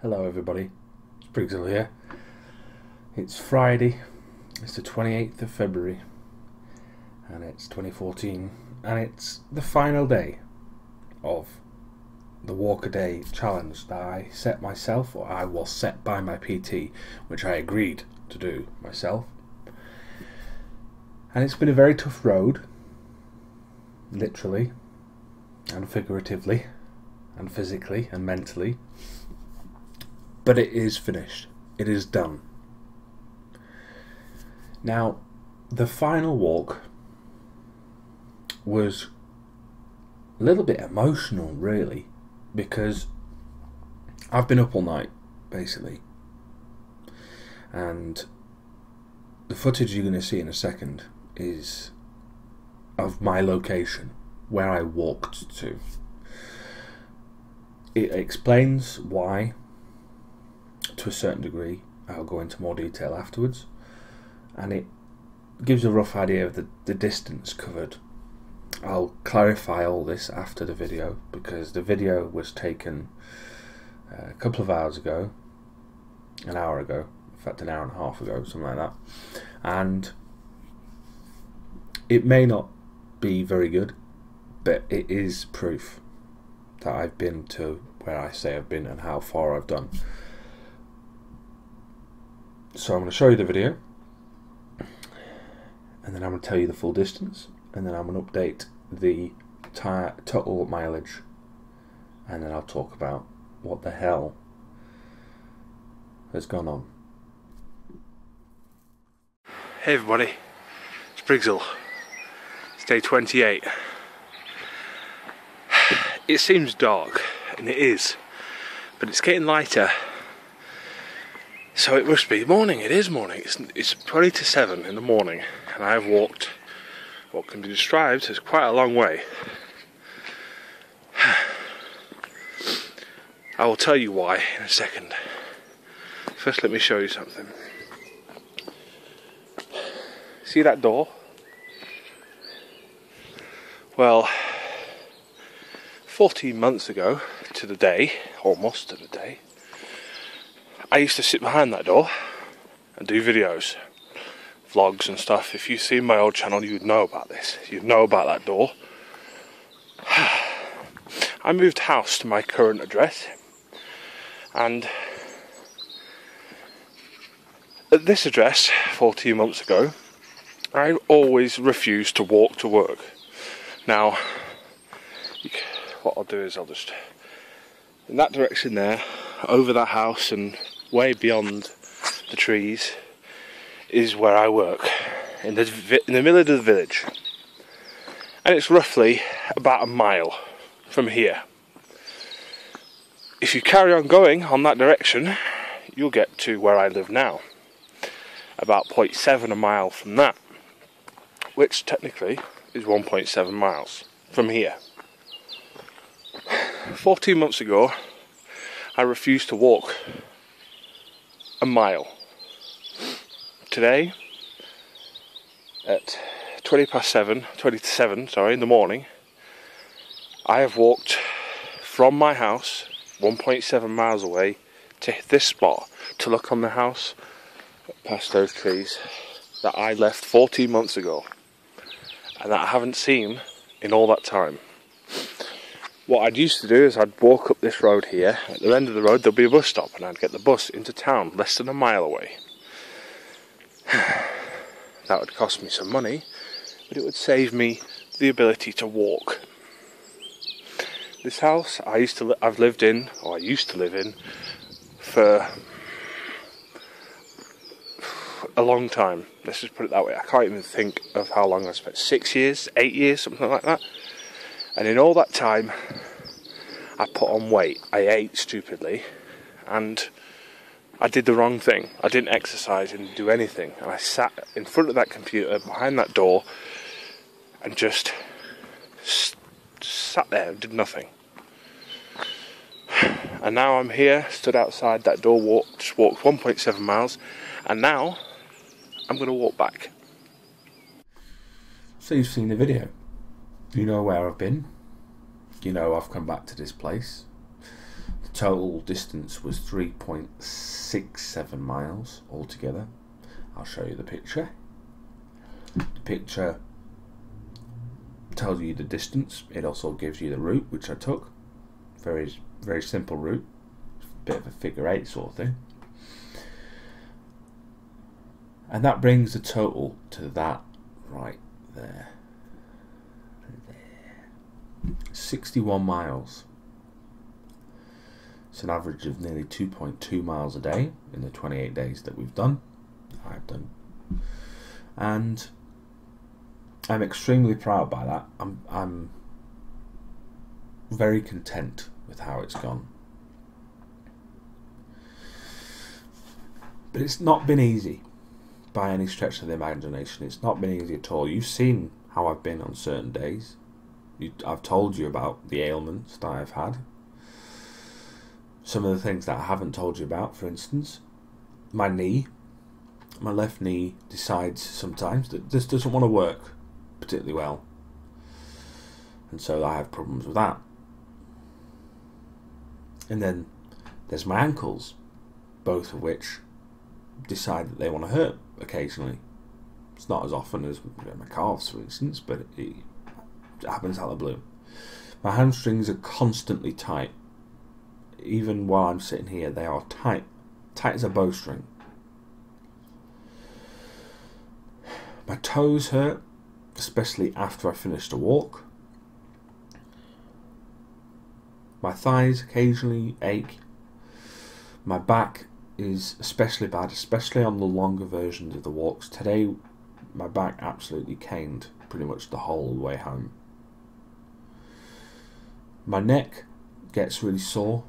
Hello everybody, it's Briggsell here. It's Friday, it's the 28th of February and it's 2014 and it's the final day of the Walk a Day challenge that I set myself, or I was set by my PT, which I agreed to do myself. And it's been a very tough road, literally and figuratively and physically and mentally. But it is finished. It is done. Now, the final walk was a little bit emotional, really, because I've been up all night, basically. And the footage you're going to see in a second is of my location, where I walked to. It explains why, to a certain degree. I'll go into more detail afterwards, and it gives a rough idea of the distance covered. I'll clarify all this after the video, because the video was taken a couple of hours ago, an hour ago, in fact an hour and a half ago, something like that, and it may not be very good, but it is proof that I've been to where I say I've been and how far I've done. So I'm going to show you the video, and then I'm going to tell you the full distance, and then I'm going to update the total mileage, and then I'll talk about what the hell has gone on. Hey everybody, it's Briggsell. It's day 28. It seems dark, and it is, but it's getting lighter. So it must be morning. It is morning. It's 20 to 7 in the morning, and I have walked what can be described as quite a long way. I will tell you why in a second. First, let me show you something. See that door? Well, 14 months ago to the day, almost to the day, I used to sit behind that door and do videos, vlogs and stuff. If you've seen my old channel, you'd know about this. You'd know about that door. I moved house to my current address, and at this address 14 months ago, I always refused to walk to work. Now, what I'll do is I'll just, in that direction there, over that house and way beyond the trees, is where I work, in the middle of the village, and it's roughly about a mile from here. If you carry on going on that direction, you'll get to where I live now, about 0.7 a mile from that, which technically is 1.7 miles from here. 14 months ago, I refused to walk a mile. Today, at 20 to 7 in the morning, I have walked from my house 1.7 miles away to this spot to look on the house past those trees that I left 14 months ago and that I haven't seen in all that time. What I'd used to do is I'd walk up this road here. At the end of the road there'll be a bus stop, and I'd get the bus into town less than a mile away. That would cost me some money, but it would save me the ability to walk. This house I used to live in for a long time. Let's just put it that way. I can't even think of how long I spent. 6 years, 8 years, something like that. And in all that time, I put on weight. I ate stupidly, and I did the wrong thing. I didn't exercise, didn't do anything, and I sat in front of that computer behind that door and just sat there and did nothing. And now I'm here, stood outside that door, walked 1.7 miles, and now I'm going to walk back. So you've seen the video. You know where I've been. You know I've come back to this place. total distance was 3.67 miles altogether. I'll show you the picture. The picture tells you the distance. It also gives you the route which I took. Very, very simple route. Bit of a figure eight sort of thing. And that brings the total to that right there. 61 miles. It's an average of nearly 2.2 miles a day in the 28 days that I've done. And I'm extremely proud by that. I'm very content with how it's gone. But it's not been easy by any stretch of the imagination. It's not been easy at all. You've seen how I've been on certain days. I've told you about the ailments that I've had. Some of the things that I haven't told you about, for instance, my knee. My left knee decides sometimes that this doesn't want to work particularly well. And so I have problems with that. And then there's my ankles, both of which decide that they want to hurt occasionally. It's not as often as my calves, for instance, but it happens out of the blue. My hamstrings are constantly tight. Even while I'm sitting here, they are tight as a bowstring. My toes hurt, especially after I finished a walk. My thighs occasionally ache. My back is especially bad, especially on the longer versions of the walks. Today, my back absolutely caned pretty much the whole way home. My neck gets really sore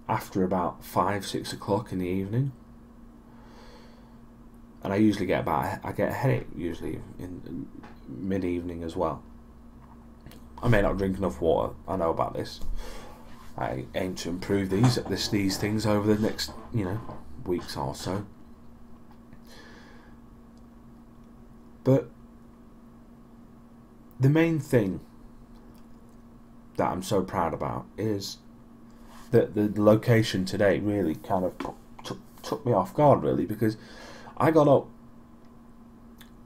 after about 5-6 o'clock in the evening, and I usually get I get a headache usually in mid-evening as well. I may not drink enough water. I know about this. I aim to improve these things over the next weeks or so. But the main thing that I'm so proud about is that the location today really kind of took me off guard, really, because I got up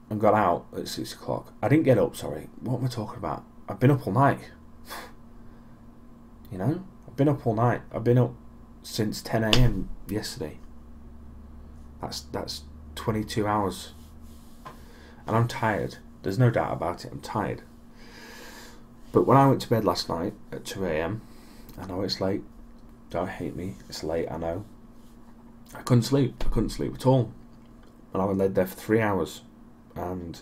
and got out at 6 o'clock. I didn't get up, sorry. What am I talking about? I've been up all night. I've been up all night. I've been up since 10 a.m. yesterday. That's 22 hours. And I'm tired. There's no doubt about it. I'm tired. But when I went to bed last night at 2 a.m, I know it's late. Don't hate me. It's late, I know. I couldn't sleep. I couldn't sleep at all. And I was laid there for 3 hours. And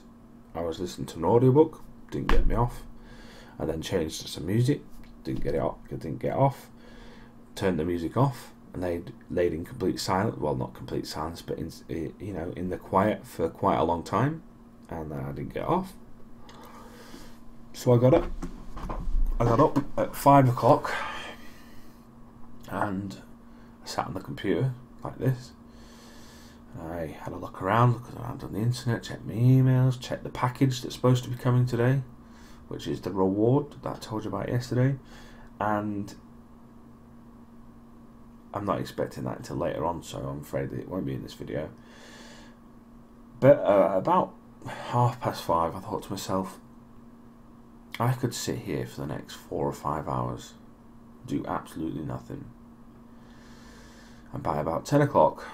I was listening to an audiobook. Didn't get me off. I then changed to some music. Didn't get off. Turned the music off. And laid in complete silence. Well, not complete silence, but in the quiet for quite a long time. And I didn't get off. So I got up. At 5 o'clock. And I sat on the computer like this. I had a look around on the internet, checked my emails, checked the package that's supposed to be coming today, which is the reward that I told you about yesterday. And I'm not expecting that until later on, so I'm afraid that it won't be in this video. But about 5:30, I thought to myself, I could sit here for the next 4 or 5 hours, do absolutely nothing. And by about 10 o'clock,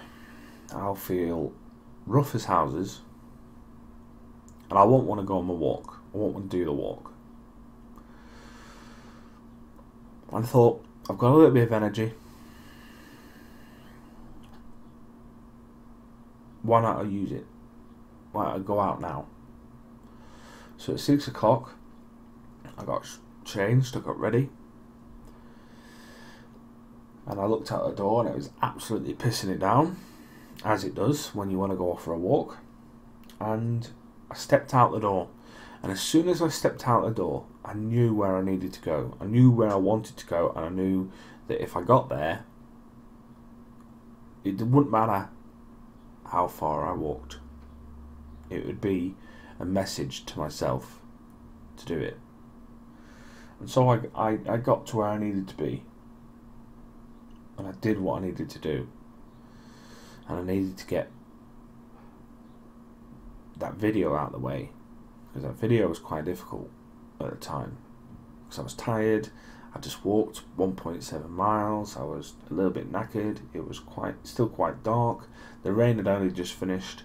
I'll feel rough as houses, and I won't want to go on my walk. I won't want to do the walk. And I thought, I've got a little bit of energy. Why not I use it? Why not I go out now? So at 6 o'clock, I got changed, I got ready. And I looked out the door and it was absolutely pissing it down, as it does when you want to go for a walk. And I stepped out the door. And as soon as I stepped out the door, I knew where I needed to go. I knew where I wanted to go, and I knew that if I got there, it wouldn't matter how far I walked. It would be a message to myself to do it. And so I got to where I needed to be. and I did what I needed to do, and I needed to get that video out of the way, because that video was quite difficult at the time, because I was tired. I just walked 1.7 miles. I was a little bit knackered. It was still quite dark. The rain had only just finished,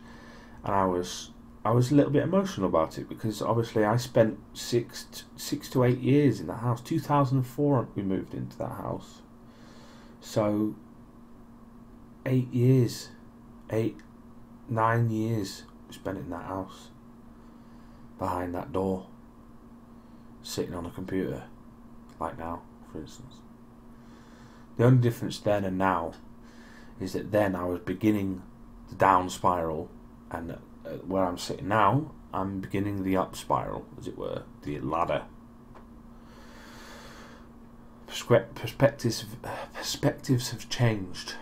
and I was a little bit emotional about it, because obviously I spent 6 to 8 years in that house. 2004 we moved into that house, so 9 years we spent in that house, behind that door, sitting on a computer, like now, for instance. The only difference then and now is that then I was beginning the down spiral, and where I'm sitting now, I'm beginning the up spiral, as it were, the ladder. Perspectives have changed.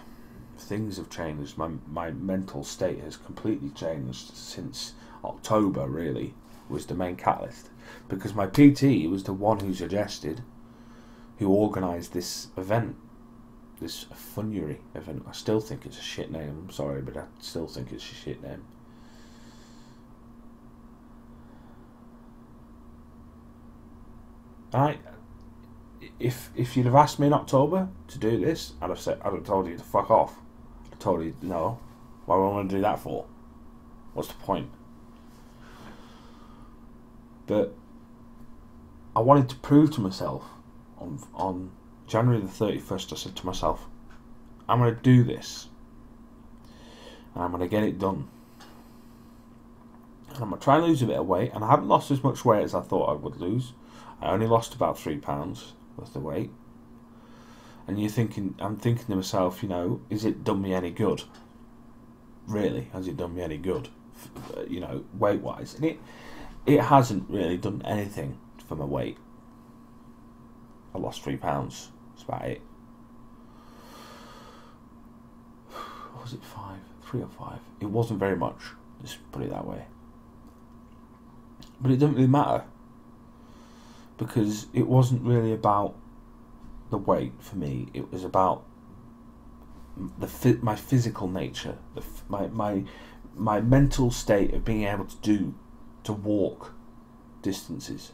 Things have changed. My mental state has completely changed since October, really, was the main catalyst. Because my PT was the one who suggested, who organised this event, this Funury event. I still think it's a shit name, I'm sorry, but I still think it's a shit name. If you'd have asked me in October to do this, I'd have told you to fuck off. I'd told you no. Why would I want to do that for? What's the point? But I wanted to prove to myself on January the 31st. I said to myself, I'm going to do this, and I'm going to get it done. And I'm going to try and lose a bit of weight, and I haven't lost as much weight as I thought I would lose. I only lost about 3 pounds worth of weight. And I'm thinking to myself, is it done me any good? Really, has it done me any good? Weight wise, and it hasn't really done anything for my weight. I lost 3 pounds. That's about it. Or was it 5? 3 or 5? It wasn't very much. Just put it that way. But it doesn't really matter, because it wasn't really about the weight for me. It was about my physical nature, my mental state of being able to walk distances.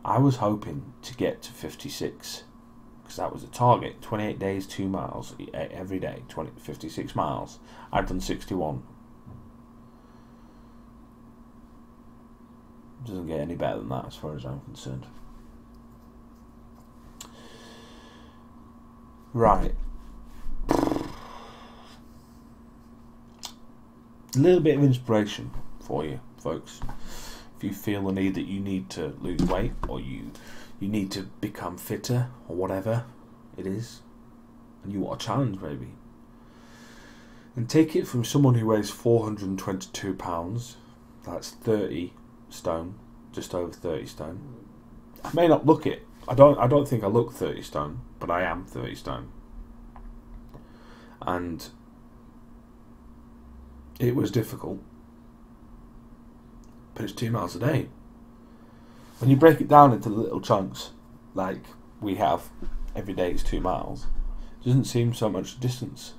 I was hoping to get to 56, because that was the target. 28 days, 2 miles every day, 56 miles. I'd done 61. Doesn't get any better than that as far as I'm concerned. Right. A little bit of inspiration for you, folks. If you feel the need that you need to lose weight, or you need to become fitter, or whatever it is, and you want a challenge maybe, and take it from someone who weighs 422 pounds, that's 30 stone, just over 30 stone. I may not look it. I don't think I look 30 stone, but I am 30 stone. And it was difficult, but it's 2 miles a day. When you break it down into little chunks, like we have every day, it's 2 miles. It doesn't seem so much distance.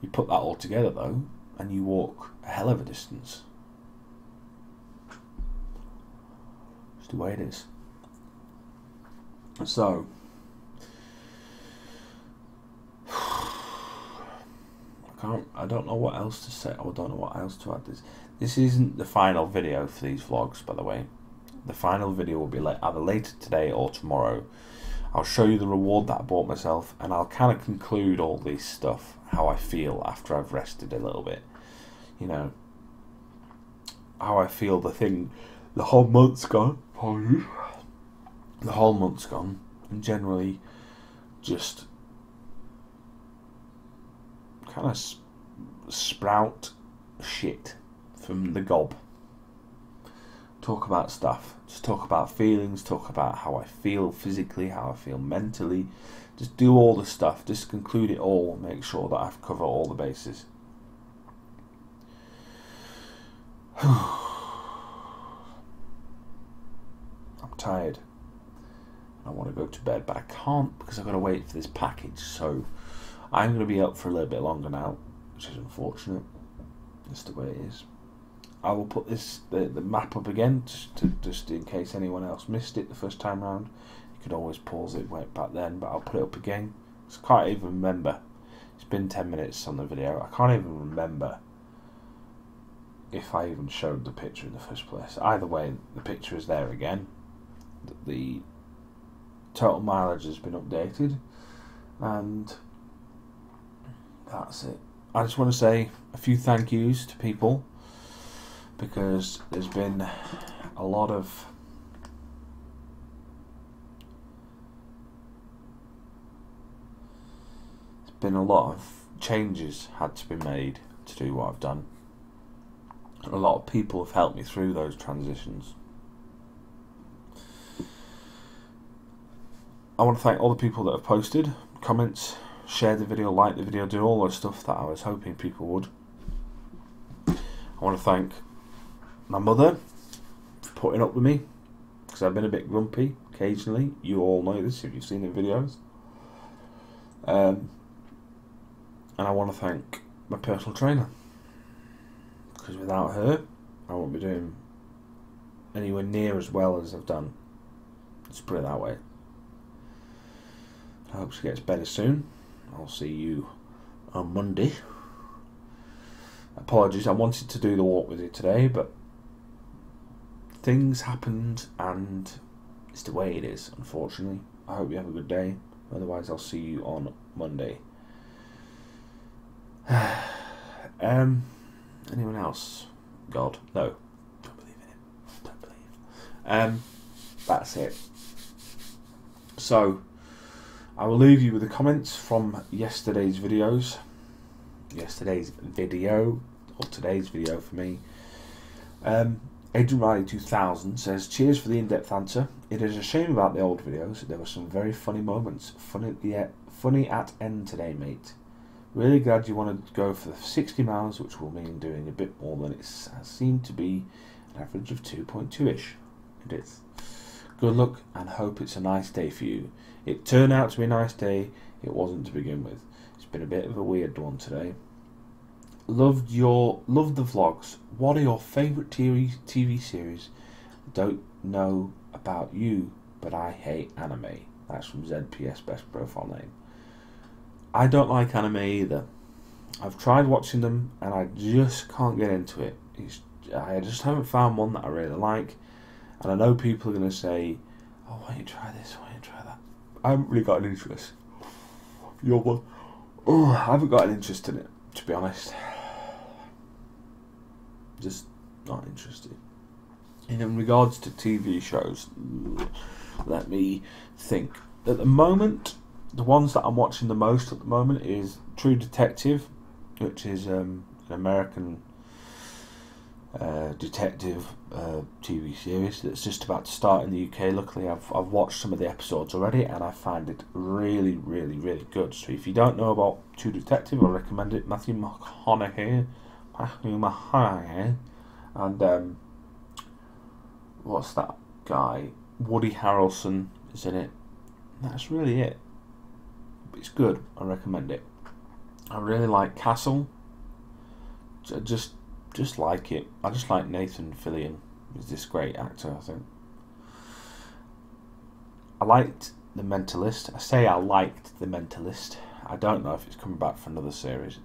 You put that all together though, and you walk a hell of a distance. It's the way it is. So I don't know what else to say. I don't know what else to add. This isn't the final video for these vlogs, by the way. The final video will be either later today or tomorrow. I'll show you the reward that I bought myself, and I'll kind of conclude all this stuff, how I feel after I've rested a little bit. How I feel the whole month's gone. The whole month's gone, and generally just kind of sprout shit from the gob. Talk about stuff. Just talk about feelings, talk about how I feel physically, how I feel mentally. Just do all the stuff. Just conclude it all. Make sure that I've covered all the bases. I'm tired. I want to go to bed, but I can't because I've got to wait for this package. So I'm going to be up for a little bit longer now, which is unfortunate. That's the way it is. I will put the map up again just in case anyone else missed it the first time round. You could always pause it, wait back then, but I'll put it up again. I can't even remember. It's been 10 minutes on the video. I can't even remember if I even showed the picture in the first place. Either way, the picture is there again. The total mileage has been updated, and that's it. I just want to say a few thank yous to people, because there's been a lot of changes had to be made to do what I've done. A lot of people have helped me through those transitions. I want to thank all the people that have posted comments, shared the video, liked the video, do all those stuff that I was hoping people would. I want to thank my mother for putting up with me, because I've been a bit grumpy occasionally. You all know this if you've seen the videos. And I want to thank my personal trainer, because without her I won't be doing anywhere near as well as I've done. Let's put it that way. I hope she gets better soon. I'll see you on Monday. Apologies, I wanted to do the walk with you today, but things happened and it's the way it is, unfortunately. I hope you have a good day. Otherwise, I'll see you on Monday. Anyone else? God, no. Don't believe in it. Don't believe. That's it. So, I will leave you with the comments from yesterday's videos. Yesterday's video, or today's video for me. Adrian Riley 2000 says, cheers for the in-depth answer. It is a shame about the old videos. There were some very funny moments. Funny at end today, mate. Really glad you wanted to go for the 60 miles, which will mean doing a bit more than it seemed to be, an average of 2.2-ish. It is. Good luck and hope it's a nice day for you. It turned out to be a nice day. It wasn't to begin with. It's been a bit of a weird one today. Loved the vlogs. What are your favourite TV series? Don't know about you, but I hate anime. That's from ZPS Best Profile Name. I don't like anime either. I've tried watching them and I just can't get into it. I just haven't found one that I really like. And I know people are going to say, oh, why don't you try this, why don't you try that? I haven't really got an interest. I haven't got an interest in it, to be honest. Just not interested. And in regards to TV shows, let me think. At the moment, the ones that I'm watching the most at the moment is True Detective, which is an American detective TV series that's just about to start in the UK. Luckily, I've watched some of the episodes already, and I find it really, really, really good. So if you don't know about True Detective, I recommend it. Matthew McConaughey, and what's that guy? Woody Harrelson is in it. That's really it. It's good. I recommend it. I really like Castle. Just like it. I just like Nathan Fillion. He's this great actor, I think. I liked The Mentalist. I say I liked The Mentalist. I don't know if it's coming back for another series.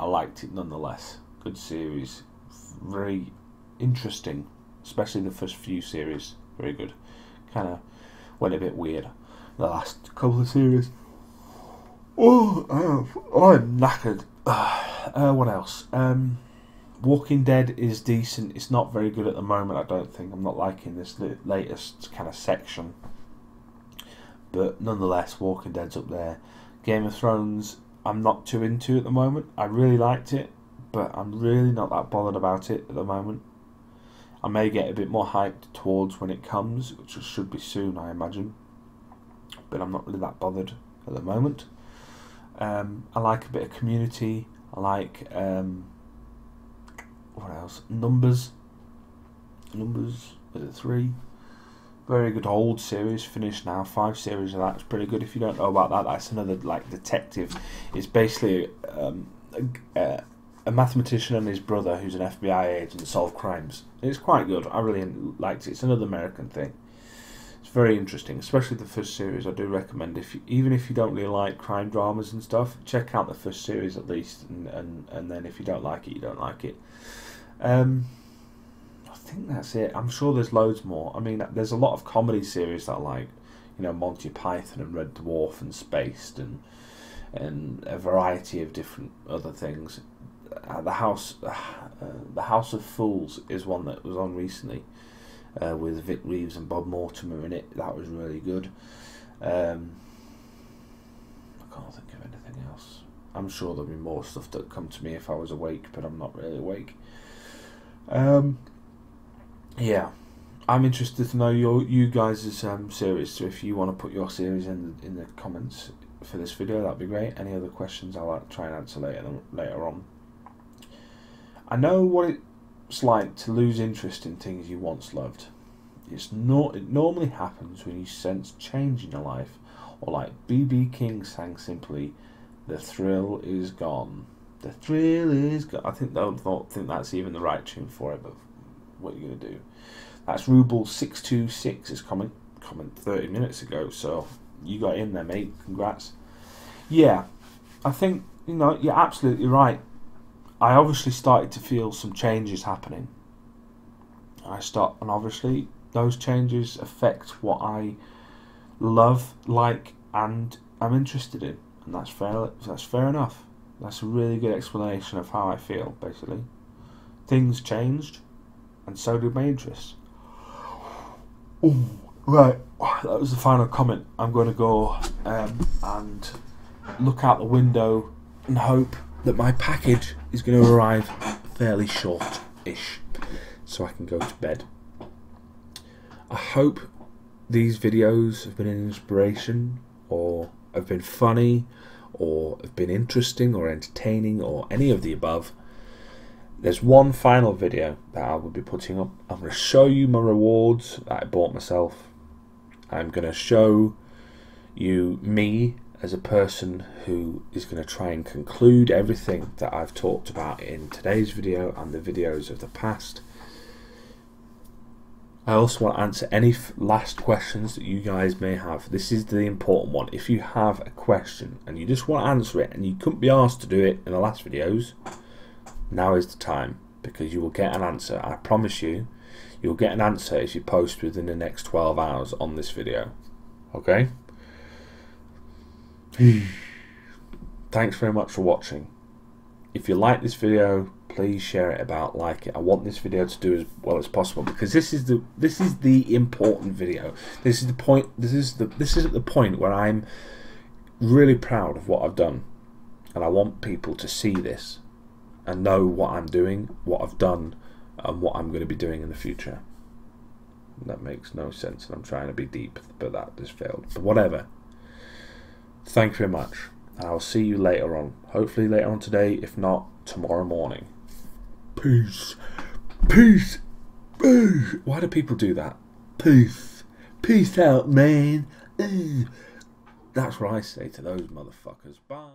I liked it nonetheless. Good series. Very interesting. Especially the first few series. Very good. Kind of went a bit weird the last couple of series. I'm knackered. What else? Walking Dead is decent. It's not very good at the moment, I don't think. I'm not liking this latest kind of section. But nonetheless, Walking Dead's up there. Game of Thrones, I'm not too into at the moment. I really liked it, but I'm really not that bothered about it at the moment. I may get a bit more hyped towards when it comes, which should be soon, I imagine. But I'm not really that bothered at the moment. I like a bit of Community. I like... what else? Numbers. Is it 3? Very good old series, finished now. 5 series of that's pretty good. If you don't know about that, that's another like detective. It's basically a mathematician and his brother who's an FBI agent solve crimes. It's quite good. I really liked it. It's another American thing. It's very interesting, especially the first series. I do recommend even if you don't really like crime dramas and stuff, check out the first series at least, and then if you don't like it, you don't like it. I think that's it. I'm sure there's loads more. I mean, there's a lot of comedy series that I like, you know, Monty Python and Red Dwarf and Spaced and a variety of different other things. The House of Fools is one that was on recently, with Vic Reeves and Bob Mortimer in it. That was really good. I can't think of anything else. I'm sure there'll be more stuff that come to me if I was awake, but I'm not really awake. Yeah, I'm interested to know you guys' series. So if you want to put your series in the comments for this video, that'd be great. Any other questions, I'll try and answer later on. I know what it's like to lose interest in things you once loved. It normally happens when you sense change in your life, or like B.B. King sang simply, "The thrill is gone." The thrill is gone. I think don't think that's even the right tune for it, but what are you going to do? That's Ruble626 is comment 30 minutes ago, so you got in there, mate. Congrats. Yeah, I think, you know, you're absolutely right. I obviously started to feel some changes happening. And obviously those changes affect what I love, like, and I'm interested in, and that's fair enough. That's a really good explanation of how I feel, basically. Things changed, and so did my interests. Ooh, right, that was the final comment. I'm going to go and look out the window and hope that my package is going to arrive fairly short-ish, so I can go to bed. I hope these videos have been an inspiration, or have been funny, or have been interesting, or entertaining, or any of the above. There's one final video that I will be putting up. I'm going to show you my rewards that I bought myself. I'm going to show you me as a person who is going to try and conclude everything that I've talked about in today's video and the videos of the past. I also want to answer any last questions that you guys may have. This is the important one. If you have a question and you just want to answer it and you couldn't be asked to do it in the last videos, now is the time, because you will get an answer. I promise you, you'll get an answer if you post within the next 12 hours on this video. Okay? Thanks very much for watching. If you like this video, please share it about, like it. I want this video to do as well as possible, because this is the important video. This is the point. This is at the point where I'm really proud of what I've done, and I want people to see this and know what I'm doing, what I've done, and what I'm going to be doing in the future. That makes no sense, and I'm trying to be deep, but that just failed. But whatever. Thank you very much, and I'll see you later on. Hopefully later on today, if not tomorrow morning. Peace. Peace. Peace. Why do people do that? Peace. Peace out, man. That's what I say to those motherfuckers. Bye.